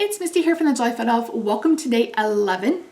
It's Misty here from TheJollyFatElf. Welcome to day 11.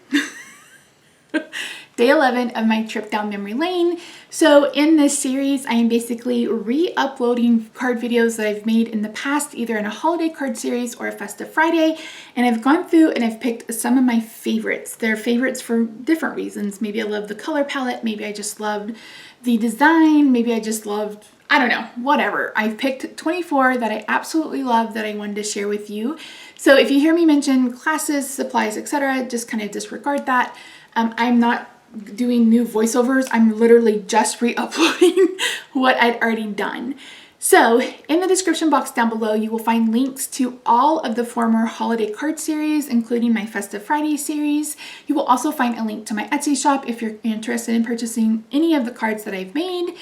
Day 11 of my trip down memory lane. So in this series, I am basically re-uploading card videos that I've made in the past, either in a holiday card series or a festive Friday. And I've gone through and I've picked some of my favorites. They're favorites for different reasons. Maybe I love the color palette. Maybe I just loved the design. Maybe I just loved, I don't know, whatever. I've picked 24 that I absolutely love that I wanted to share with you. So if you hear me mention classes, supplies, etc., just kind of disregard that. I'm not doing new voiceovers. I'm literally just re-uploading what I'd already done. So in the description box down below, you will find links to all of the former holiday card series, including my Festive Friday series. You will also find a link to my Etsy shop if you're interested in purchasing any of the cards that I've made.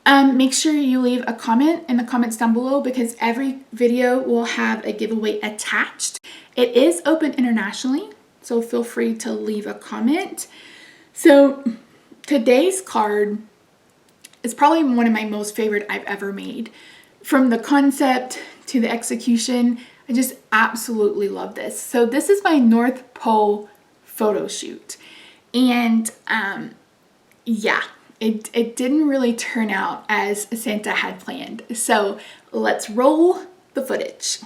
Make sure you leave a comment in the comments down below because every video will have a giveaway attached. It is open internationally, so feel free to leave a comment. So today's card is probably one of my most favorite I've ever made. From the concept to the execution, I just absolutely love this. So this is my North Pole photo shoot. And yeah. It didn't really turn out as Santa had planned. So let's roll the footage.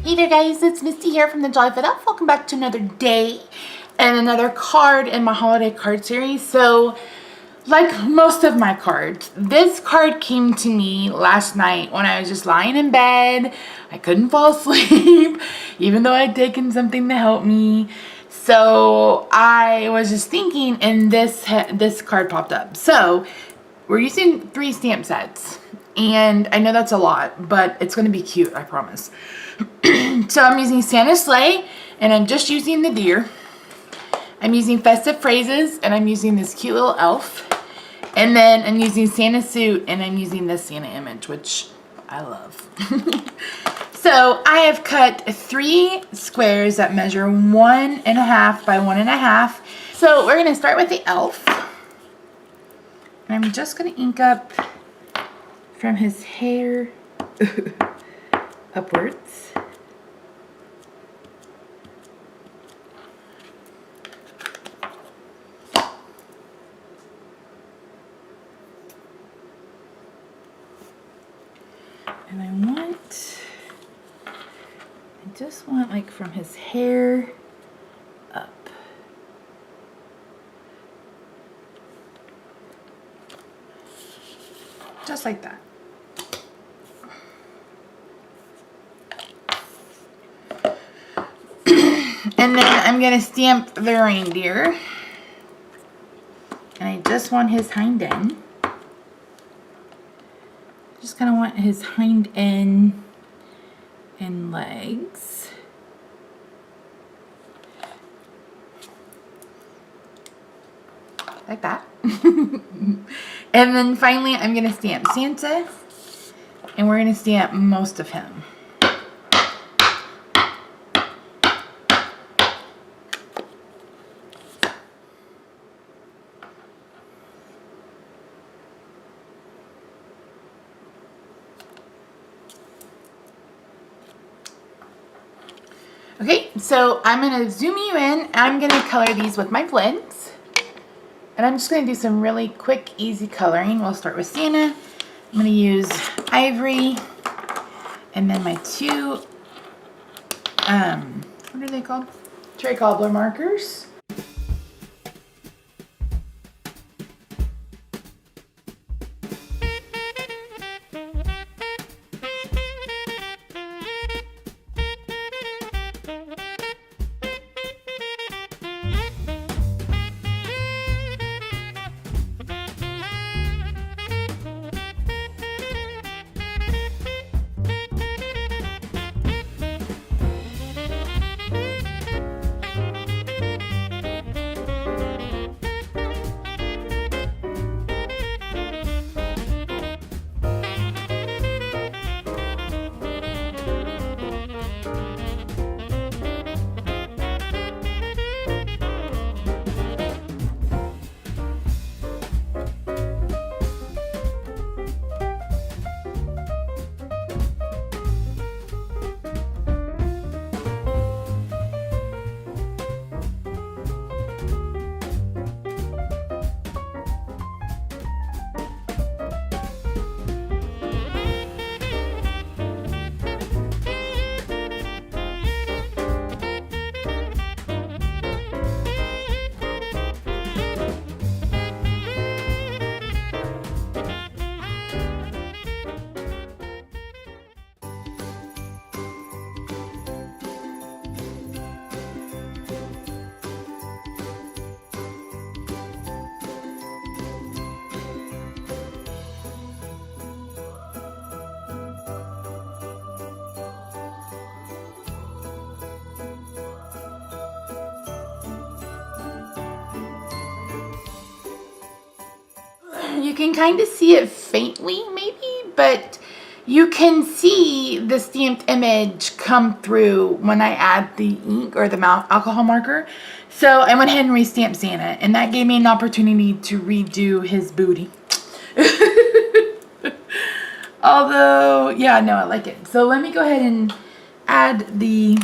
Hey there guys, it's Misty here from TheJollyFatElf. Welcome back to another day and another card in my holiday card series. So like most of my cards, this card came to me last night when I was just lying in bed. I couldn't fall asleep even though I'd taken something to help me. So I was just thinking and this card popped up. So we're using 3 stamp sets and I know that's a lot, but it's going to be cute, I promise. So I'm using Santa's Sleigh and I'm just using the deer. I'm using Festive Phrases and I'm using this cute little elf. And then I'm using Santa's suit and I'm using this Santa image, which I love. So I have cut 3 squares that measure 1.5 by 1.5. So we're going to start with the elf. And I'm just going to ink up from his hair upwards. And I just want like from his hair up. Just like that. And then I'm going to stamp the reindeer. And I just want his hind end. Just kind of want his hind end and legs. Like that. And then finally I'm going to stamp Santa. And we're going to stamp most of him. Okay, so I'm going to zoom you in. I'm going to color these with my blends. And I'm just going to do some really quick, easy coloring. We'll start with Santa. I'm going to use ivory. And then my 2, what are they called? Cherry cobbler markers. can kind of see it faintly maybe, but you can see the stamped image come through when I add the ink or the mouth alcohol marker. So I went ahead and restamped Santa, and that gave me an opportunity to redo his booty. Although, yeah, no, I like it. So let me go ahead and add the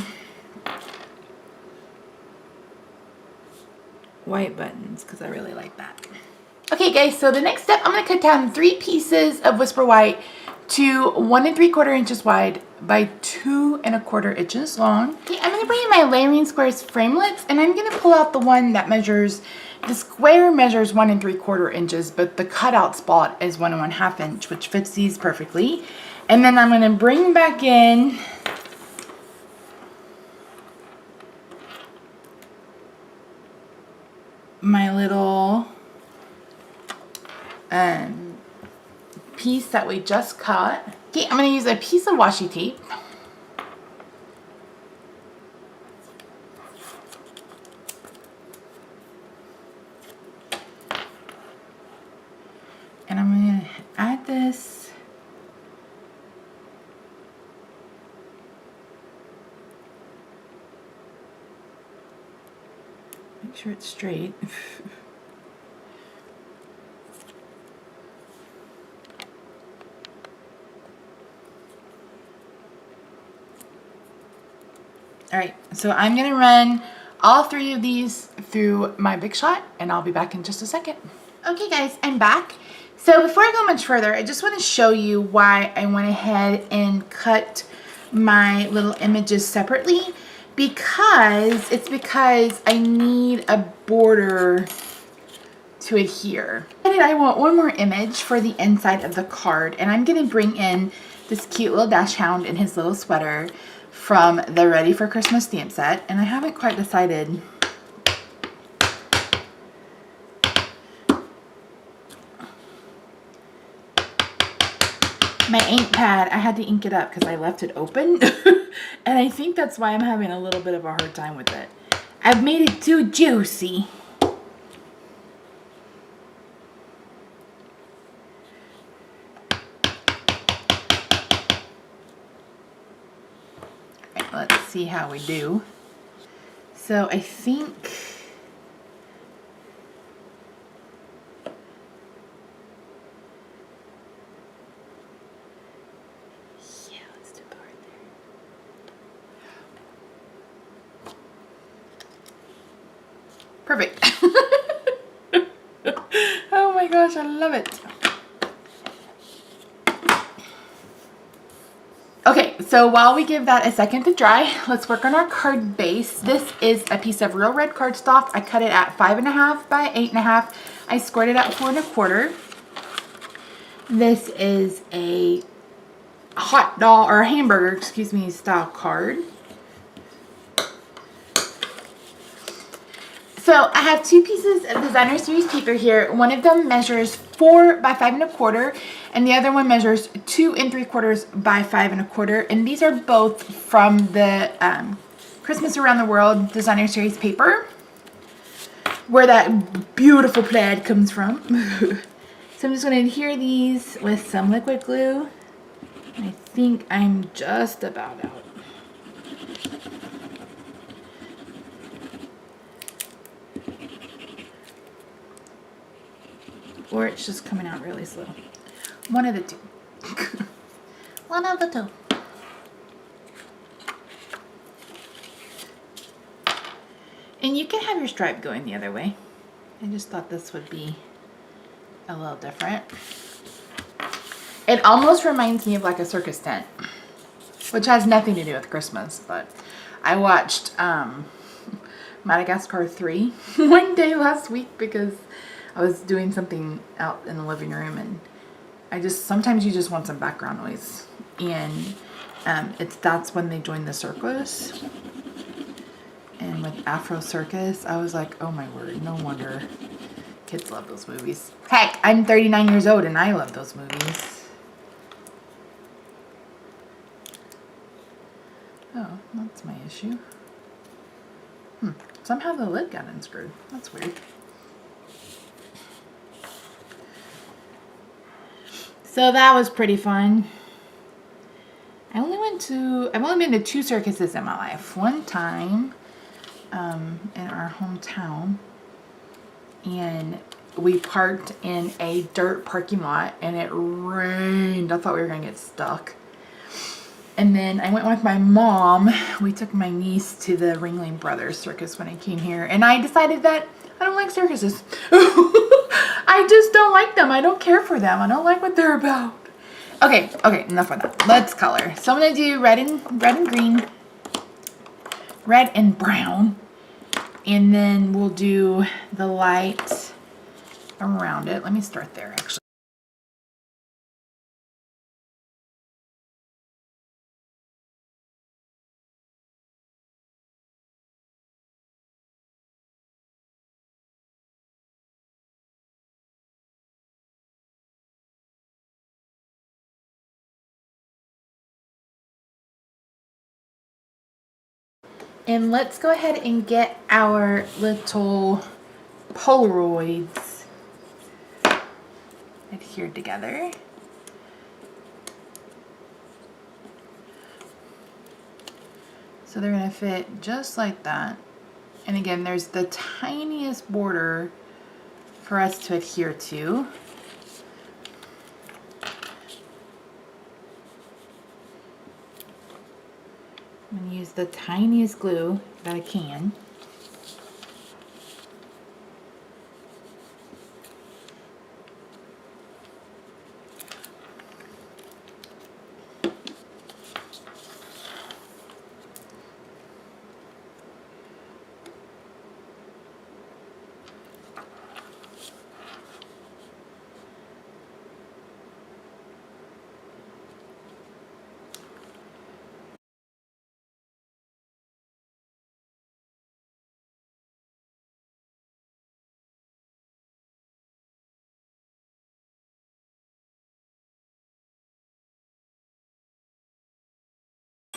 white buttons because I really like that. Okay guys, so the next step, I'm going to cut down 3 pieces of Whisper White to 1 3/4 inches wide by 2 1/4 inches long. Okay, I'm going to bring in my Layering Squares framelits, and I'm going to pull out the one that measures, the square measures 1 3/4 inches, but the cutout spot is 1 1/2 inch, which fits these perfectly. And then I'm going to bring back in my little piece that we just cut. Okay, I'm going to use a piece of washi tape. And I'm going to add this make sure it's straight. All right, so I'm gonna run all 3 of these through my Big Shot, and I'll be back in just a second. Okay guys, I'm back. So before I go much further, I just want to show you why I went ahead and cut my little images separately, because I need a border to adhere. And I want one more image for the inside of the card, and I'm gonna bring in this cute little dash hound in his little sweater from the Ready for Christmas stamp set, and I haven't quite decided my ink pad. I had to ink it up because I left it open and I think that's why I'm having a little bit of a hard time with it. I've made it too juicy. Let's see how we do. So I think let's do it right there. Perfect. Oh my gosh, I love it. Okay, so while we give that a second to dry, let's work on our card base. This is a piece of real red cardstock. I cut it at 5 1/2 by 8 1/2. I scored it at 4 1/4. This is a hot dog or a hamburger, excuse me, style card. So I have 2 pieces of Designer Series paper here. One of them measures 4 by 5 1/4, and the other one measures 2 3/4 by 5 1/4. And these are both from the Christmas Around the World Designer Series paper, where that beautiful plaid comes from. So I'm just going to adhere these with some liquid glue. I think I'm just about out. Or it's just coming out really slow. One of the two. One of the two. And you can have your stripe going the other way. I just thought this would be a little different. It almost reminds me of like a circus tent, which has nothing to do with Christmas, but I watched Madagascar 3 one day last week because I was doing something out in the living room, and sometimes you just want some background noise, and that's when they joined the circus. And with Afro Circus, I was like, oh my word, no wonder kids love those movies. Heck, I'm 39 years old and I love those movies. Oh, that's my issue. Somehow the lid got unscrewed. That's weird. So that was pretty fun. I've only been to 2 circuses in my life. One time in our hometown, and we parked in a dirt parking lot and it rained. I thought we were gonna get stuck. And then I went with my mom. We took my niece to the Ringling Brothers circus when I came here, and I decided that I don't like circuses. I just don't like them. I don't care for them. I don't like what they're about. Okay, enough of that. Let's color. So I'm gonna do red and green, red and brown, and then we'll do the light around it. Let me start there actually. And let's go ahead and get our little Polaroids adhered together. So they're gonna fit just like that. And again, there's the tiniest border for us to adhere to. I'm gonna use the tiniest glue that I can.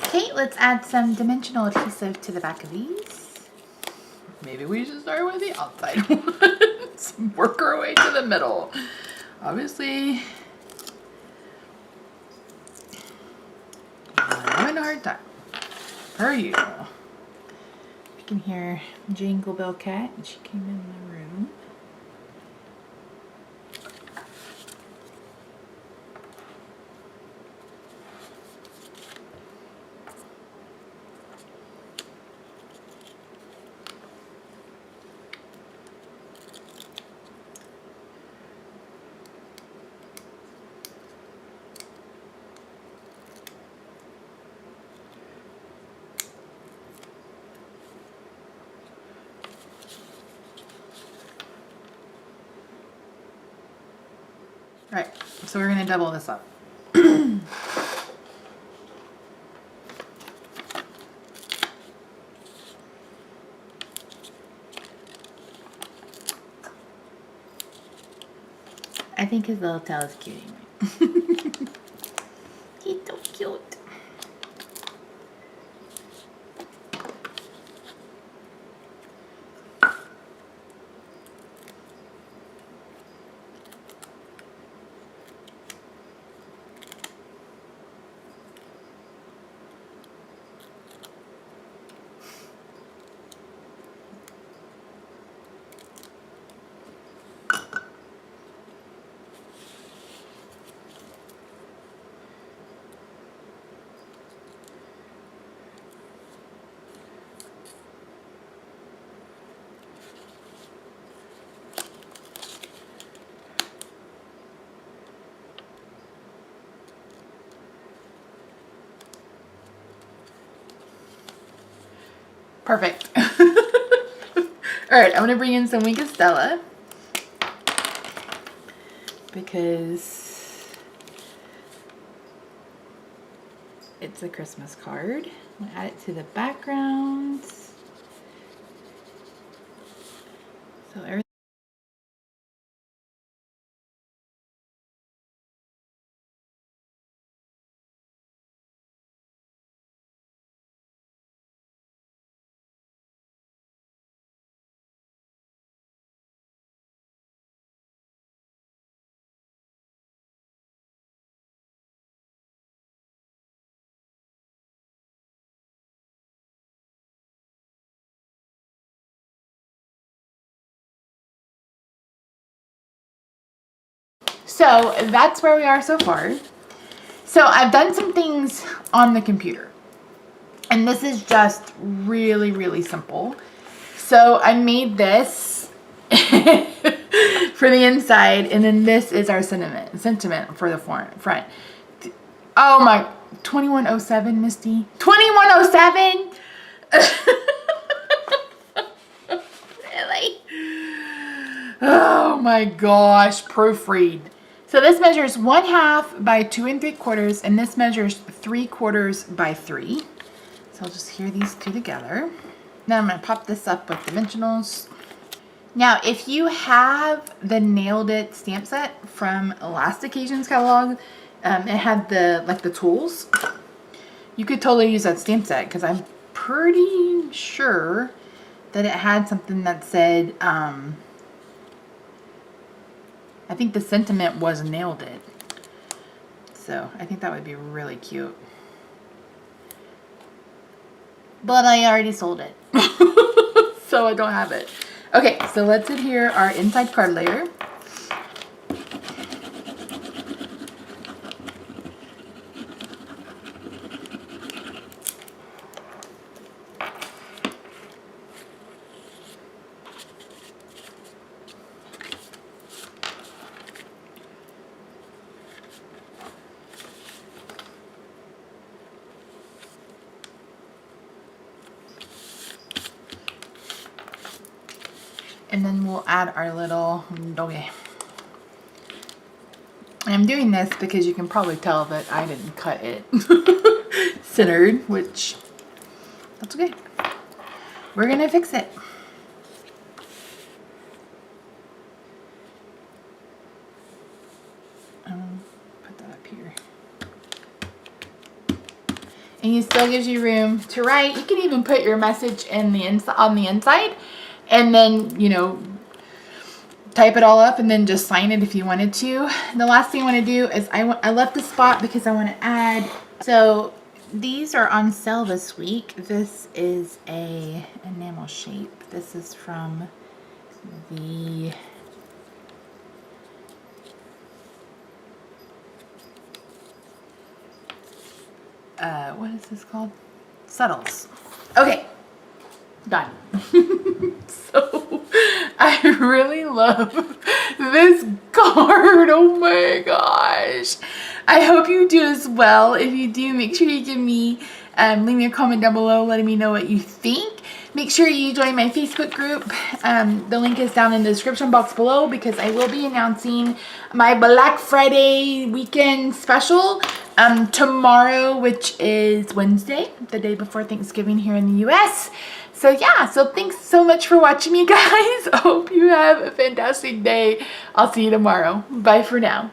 Okay, let's add some dimensional adhesive to the back of these. Maybe we should start with the outside ones. Work our way to the middle. Obviously, I'm having a hard time. Per usual. You can hear Jingle Bell Cat, and she came in the room. Right, so we're gonna double this up. I think his little tail is cute anyway. He's so cute. Perfect. All right, I'm gonna bring in some Wink of Stella because it's a Christmas card. I'm gonna add it to the background. So everything. So that's where we are so far. So I've done some things on the computer, and this is just really, really simple. So I made this for the inside, and then this is our sentiment for the front. Oh my, 2107, Misty. 2107? Really? Oh my gosh, proofread. So this measures 1/2 by 2 3/4, and this measures 3/4 by 3. So I'll just hear these two together. Now I'm going to pop this up with dimensionals. Now, if you have the Nailed It stamp set from last occasion's catalog, it had the tools. You could totally use that stamp set, because I'm pretty sure that it had something that said, I think the sentiment was Nailed It. So I think that would be really cute. But I already sold it. So I don't have it. Okay, so let's adhere our inside card layer. And then we'll add our little doge. I'm doing this because you can probably tell that I didn't cut it centered, which that's okay. We're gonna fix it. Put that up here. And it still gives you room to write. You can even put your message in the on the inside, and then, you know, type it all up and then just sign it if you wanted to. The last thing I want to do is I left the spot because I want to add. So these are on sale this week. This is a enamel shape. This is from the what is this called? Subtles. Okay, done. So I really love this card. Oh my gosh. I hope you do as well. If you do, make sure you give me, leave me a comment down below letting me know what you think. Make sure you join my Facebook group. The link is down in the description box below, because I will be announcing my Black Friday weekend special tomorrow, which is Wednesday, the day before Thanksgiving here in the US. So yeah, so thanks so much for watching, you guys. I hope you have a fantastic day. I'll see you tomorrow. Bye for now.